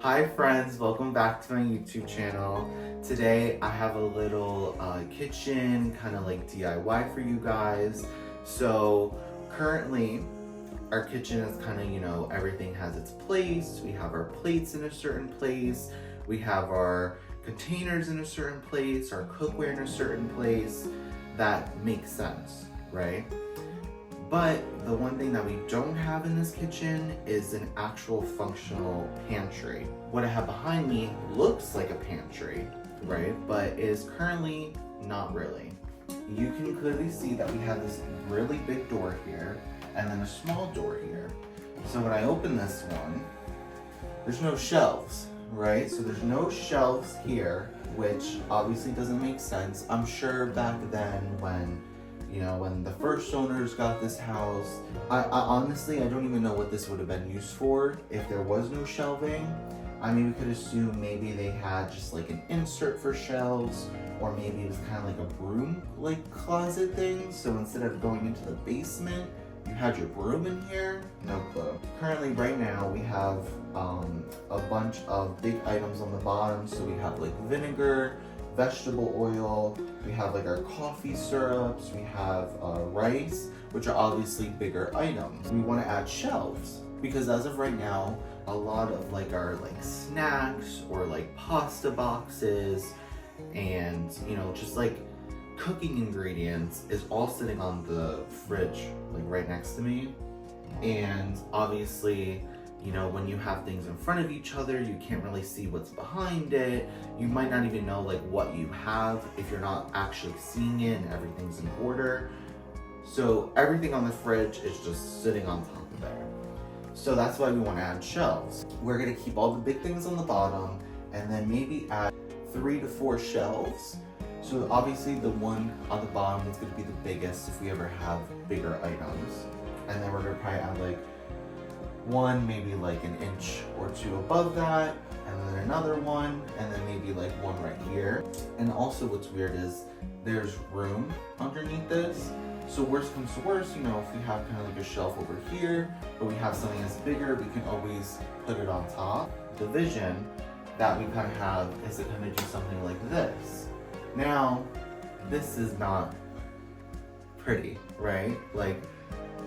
Hi friends, welcome back to my YouTube channel. Today I have a little kitchen kind of like DIY for you guys. So currently our kitchen is kind of, everything has its place. We have our plates in a certain place. We have our containers in a certain place, our cookware in a certain place. That makes sense, right? But the one thing that we don't have in this kitchen is an actual functional pantry. What I have behind me looks like a pantry, right? But is currently not really. You can clearly see that we have this really big door here and then a small door here. So when I open this one, there's no shelves, right? So there's no shelves here, which obviously doesn't make sense. I'm sure back then when the first owners got this house, I honestly, I don't even know what this would have been used for if there was no shelving. I mean, we could assume maybe they had just like an insert for shelves, or maybe it was kind of like a broom like closet thing. So instead of going into the basement, you had your broom in here. No clue. Currently right now we have a bunch of big items on the bottom. So we have like vinegar, vegetable oil, we have like our coffee syrups, we have rice, which are obviously bigger items. We want to add shelves because as of right now, a lot of like our like snacks or like pasta boxes and just like cooking ingredients is all sitting on the fridge like right next to me. And obviously, when you have things in front of each other, you can't really see what's behind it. You might not even know like what you have if you're not actually seeing it and everything's in order. So everything on the fridge is just sitting on top of there. So that's why we want to add shelves. We're going to keep all the big things on the bottom and then maybe add 3 to 4 shelves. So obviously the one on the bottom is going to be the biggest if we ever have bigger items. And then we're going to probably add like one maybe like an inch or 2 above that, and then another one, and then maybe like one right here. And also what's weird is there's room underneath this. So worst comes to worst, if we have kind of like a shelf over here, but we have something that's bigger, we can always put it on top. The vision that we kind of have is to kind of do something like this. Now, this is not pretty, right? Like,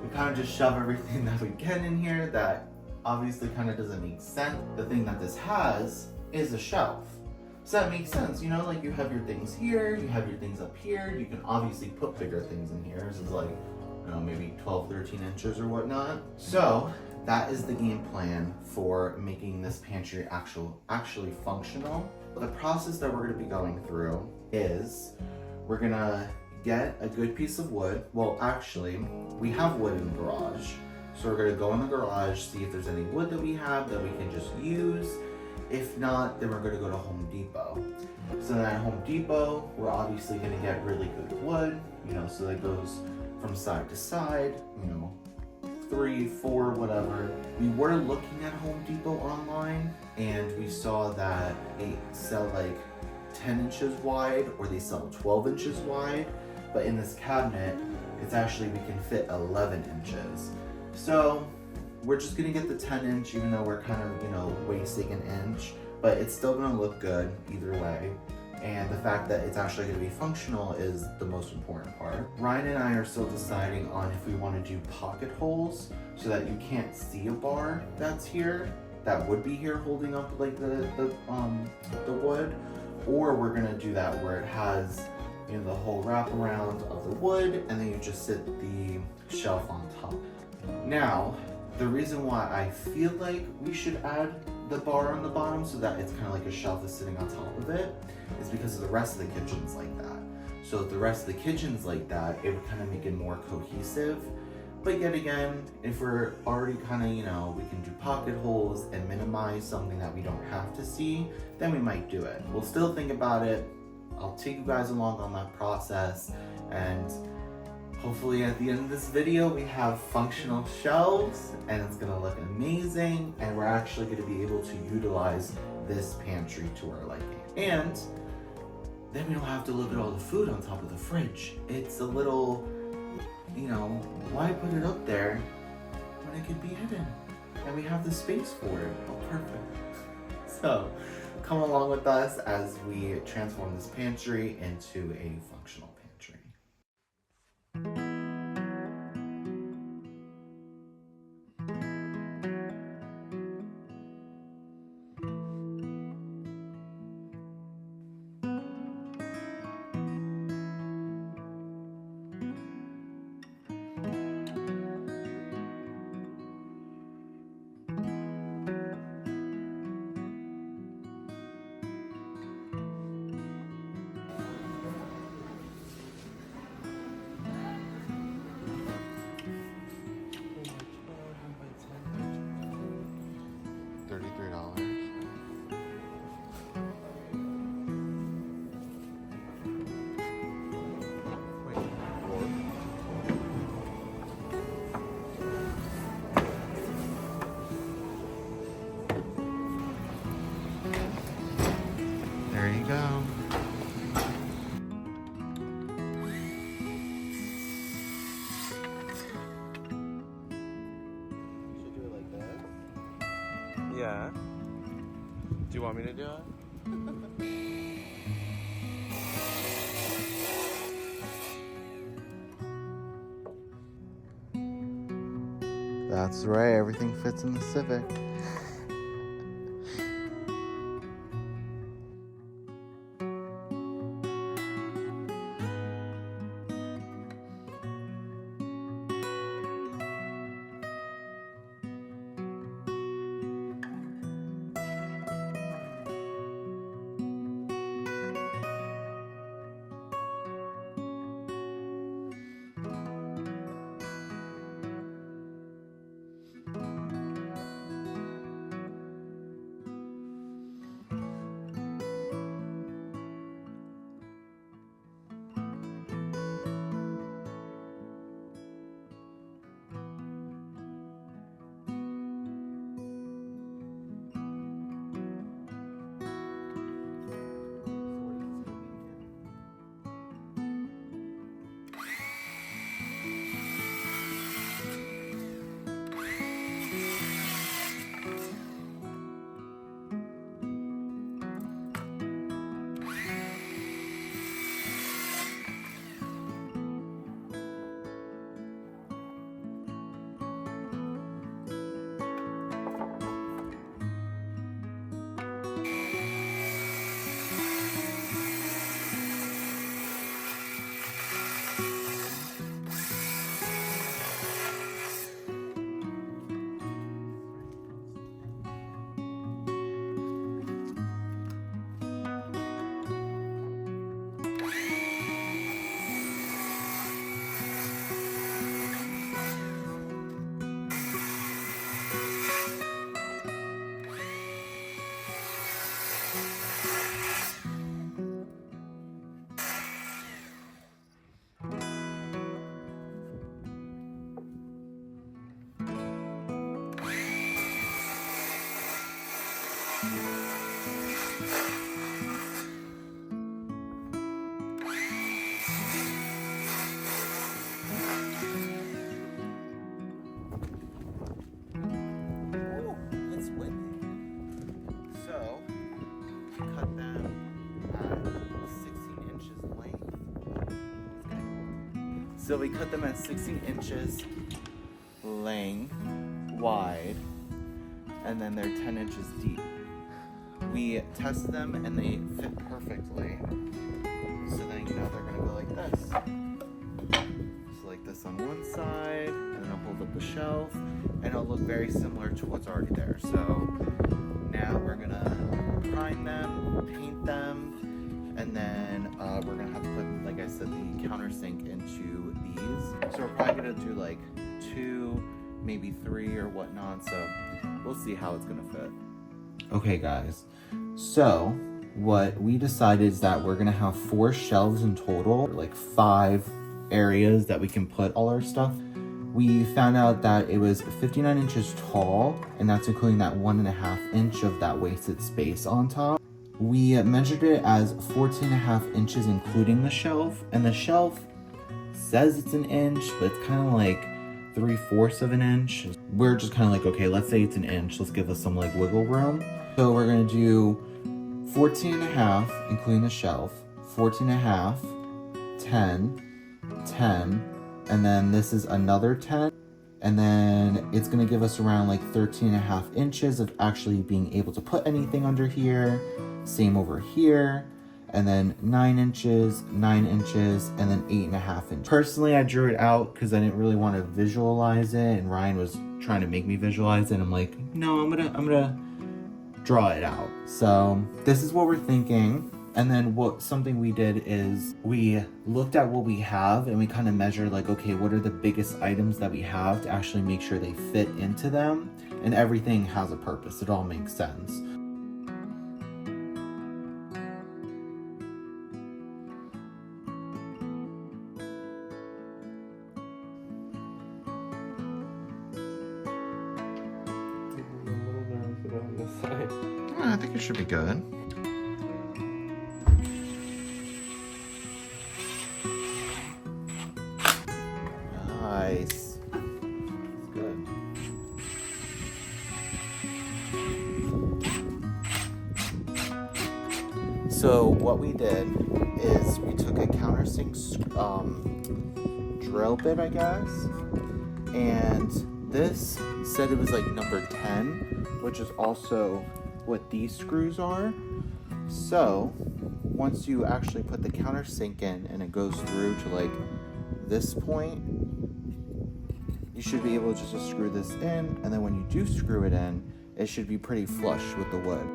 we kind of just shove everything that we can in here that obviously kind of doesn't make sense. The thing that this has is a shelf. So that makes sense, like you have your things here, you have your things up here, you can obviously put bigger things in here. This is like, maybe 12, 13 inches or whatnot. So that is the game plan for making this pantry actually functional. The process that we're gonna be going through is we're gonna get a good piece of wood. Well, actually, we have wood in the garage. So we're gonna go in the garage, see if there's any wood that we have that we can just use. If not, then we're gonna go to Home Depot. So then at Home Depot, we're obviously gonna get really good wood, so that goes from side to side, 3, 4, whatever. We were looking at Home Depot online and we saw that they sell like 10 inches wide or they sell 12 inches wide. But in this cabinet, it's actually, we can fit 11 inches. So we're just gonna get the 10 inch, even though we're kind of, wasting an inch, but it's still gonna look good either way. And the fact that it's actually gonna be functional is the most important part. Ryan and I are still deciding on if we wanna do pocket holes so that you can't see a bar that's here, that would be here holding up like the wood, or we're gonna do that where it has the whole wraparound of the wood, and then you just sit the shelf on top. Now, the reason why I feel like we should add the bar on the bottom so that it's kind of like a shelf that's sitting on top of it is because the rest of the kitchen's like that. So if the rest of the kitchen's like that, it would kind of make it more cohesive. But yet again, if we're already kind of, we can do pocket holes and minimize something that we don't have to see, then we might do it. We'll still think about it. I'll take you guys along on that process, and hopefully at the end of this video we have functional shelves and it's gonna look amazing, and we're actually gonna be able to utilize this pantry to our liking. And then we don't have to look at all the food on top of the fridge. It's a little, why put it up there when it could be hidden? And we have the space for it. Oh, perfect. So come along with us as we transform this pantry into a functional pantry. $33. There you go. You should do it like this. Yeah. Do you want me to do it? That's right, everything fits in the Civic. So we cut them at 16 inches length, wide, and then they're 10 inches deep. We test them and they fit perfectly. So then you know they're gonna go like this. So like this on one side, and then I'll hold up the shelf, and it'll look very similar to what's already there. So now we're gonna prime them, paint them, and then we're gonna have to put, like I said, the countersink into these. So we're probably gonna do like 2, maybe 3 or whatnot. So we'll see how it's gonna fit. Okay guys, so what we decided is that we're gonna have 4 shelves in total, like 5 areas that we can put all our stuff. We found out that it was 59 inches tall, and that's including that 1.5 inch of that wasted space on top. We measured it as 14.5 inches including the shelf, and the shelf says it's 1 inch, but it's kind of like 3/4 of an inch. we're just kind of like, okay, let's say it's an inch. Let's give us some like wiggle room. So we're gonna do 14 and a half, including the shelf, 14 and a half, 10, 10, and then this is another 10. And then it's gonna give us around like 13 and a half inches of actually being able to put anything under here. Same over here. And then 9 inches, 9 inches, and then 8.5 inches. Personally, I drew it out because I didn't really want to visualize it, and Ryan was trying to make me visualize it. And I'm like, no, I'm gonna draw it out. So this is what we're thinking. And then something we did is we looked at what we have and we kind of measured like, okay, what are the biggest items that we have to actually make sure they fit into them, and everything has a purpose. It all makes sense. I think it should be good. Nice. It's good. So what we did is we took a countersink drill bit, I guess, and this said it was like number 10, which is also what these screws are. So once you actually put the countersink in and it goes through to like this point, you should be able just to screw this in, and then when you do screw it in, it should be pretty flush with the wood.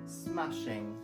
Smashing.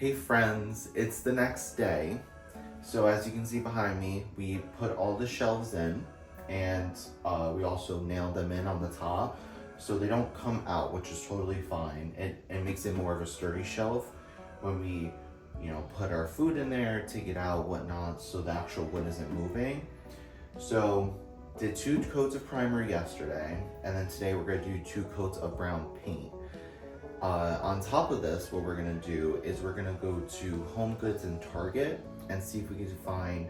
Hey friends, it's the next day. So as you can see behind me, we put all the shelves in, and we also nailed them in on the top so they don't come out, which is totally fine. It makes it more of a sturdy shelf when we, put our food in there, take it out, whatnot, so the actual wood isn't moving. So did 2 coats of primer yesterday, and then today we're gonna do 2 coats of brown paint. On top of this, what we're gonna do is we're gonna go to Home Goods and Target and see if we can find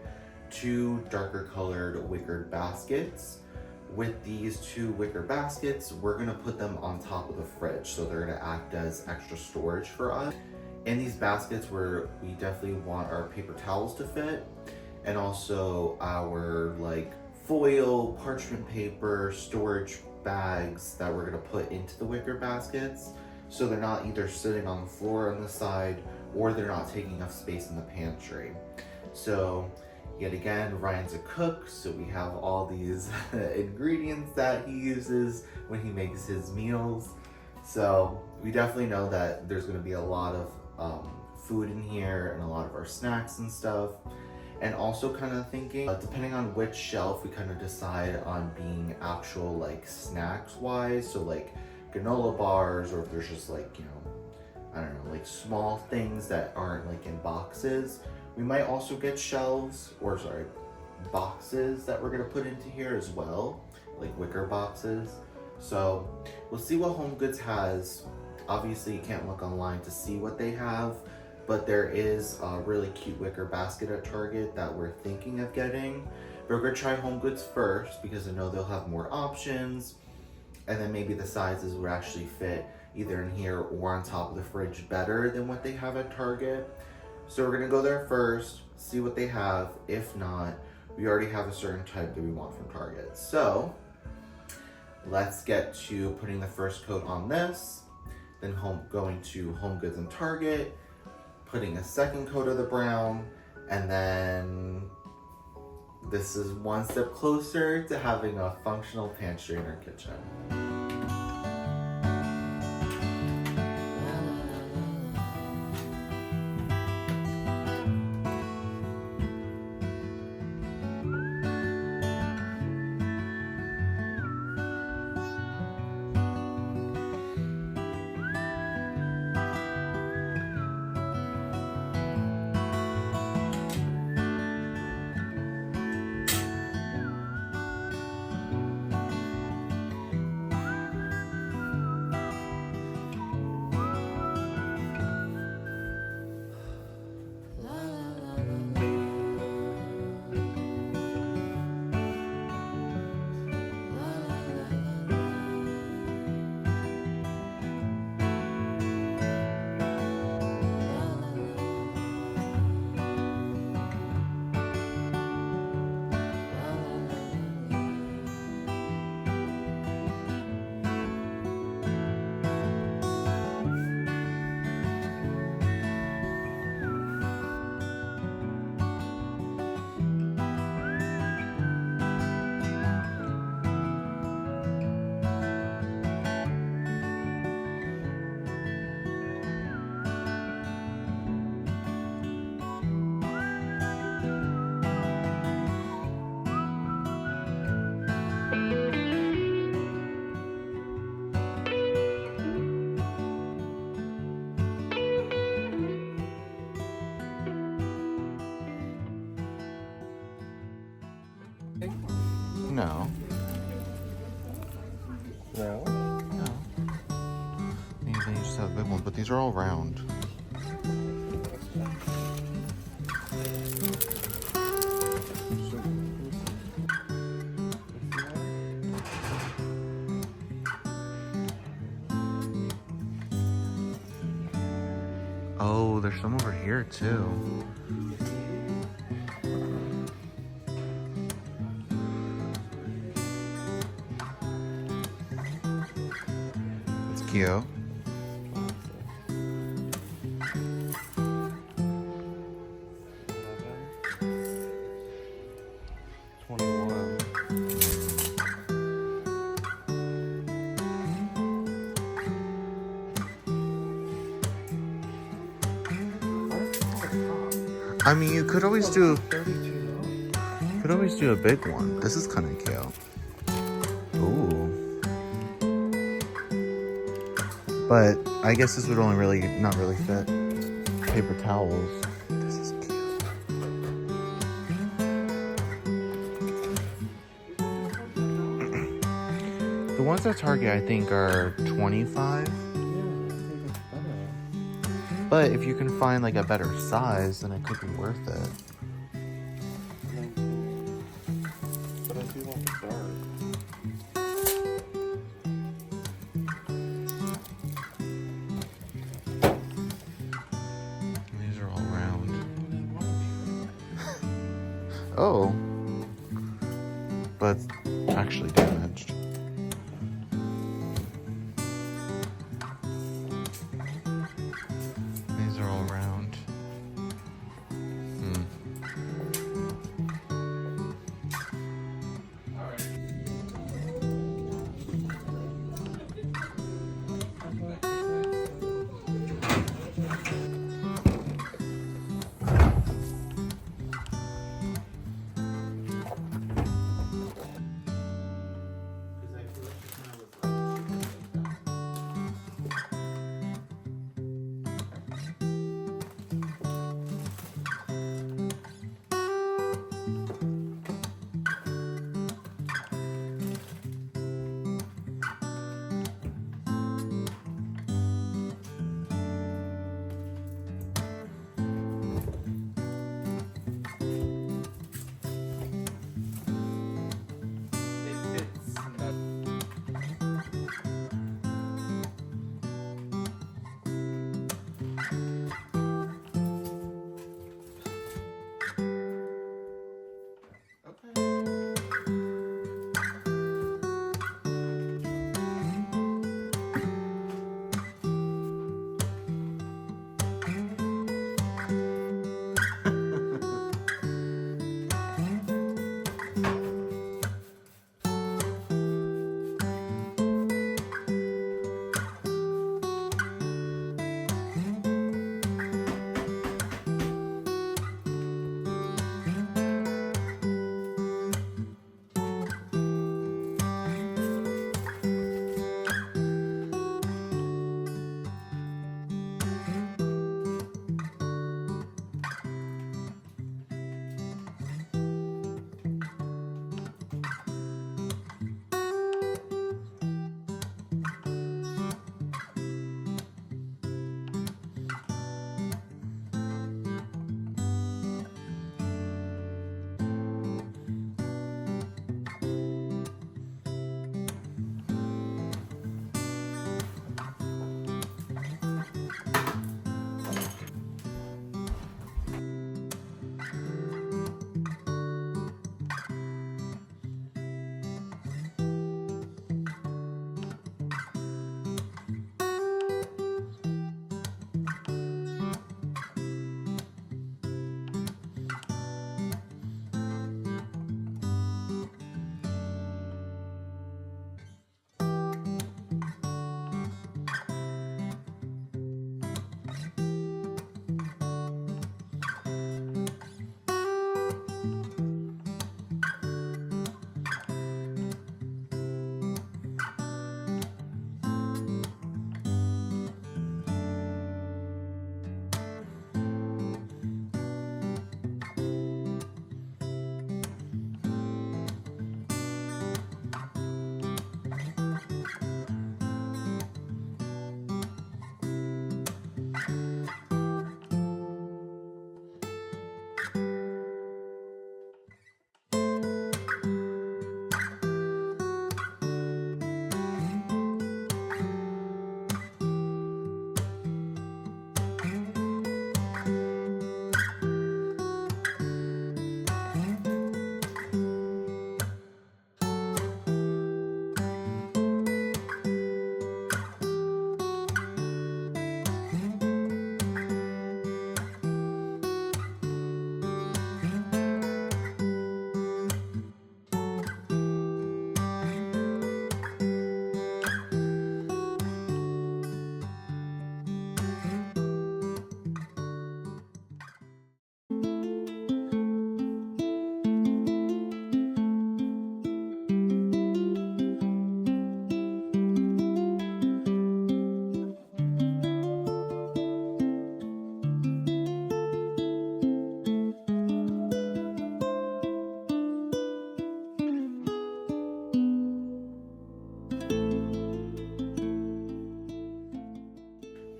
2 darker colored wickered baskets. With these 2 wicker baskets, we're gonna put them on top of the fridge, so they're gonna act as extra storage for us. In these baskets, we definitely want our paper towels to fit, and also our like foil, parchment paper, storage bags that we're gonna put into the wicker baskets, so they're not either sitting on the floor on the side or they're not taking up space in the pantry. So yet again, Ryan's a cook, so we have all these ingredients that he uses when he makes his meals. So we definitely know that there's gonna be a lot of food in here and a lot of our snacks and stuff. And also kind of thinking, depending on which shelf we kind of decide on being actual like snacks wise, so like granola bars, or if there's just like, you know, I don't know, like small things that aren't like in boxes. We might also get boxes that we're gonna put into here as well, like wicker boxes. So we'll see what Home Goods has. Obviously you can't look online to see what they have, but there is a really cute wicker basket at Target that we're thinking of getting. But we're gonna try Home Goods first because I know they'll have more options, and then maybe the sizes would actually fit either in here or on top of the fridge better than what they have at Target. So we're gonna go there first, see what they have. If not, we already have a certain type that we want from Target. So let's get to putting the first coat on this, then going to Home Goods and Target, putting a second coat of the brown, and then this is one step closer to having a functional pantry in our kitchen. No. No? No. Maybe they just have a big one, but these are all round. Oh, there's some over here too. It's cute. I mean, you could always do a big one. This is kind of cute. Ooh. But I guess this would only not really fit paper towels. This is cute. The ones at Target, I think, are 25. But if you can find like a better size, then it could be worth it. But I do want the dark. These are all round. Oh. But it's actually damaged. These are all round.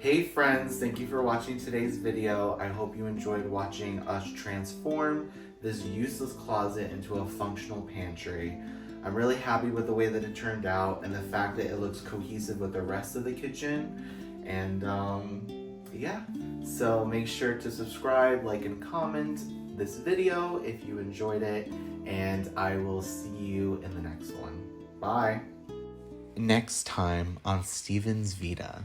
Hey friends, thank you for watching today's video. I hope you enjoyed watching us transform this useless closet into a functional pantry. I'm really happy with the way that it turned out and the fact that it looks cohesive with the rest of the kitchen. And yeah, so make sure to subscribe, like, and comment this video if you enjoyed it, and I will see you in the next one. Bye. Next time on Steven's Vita.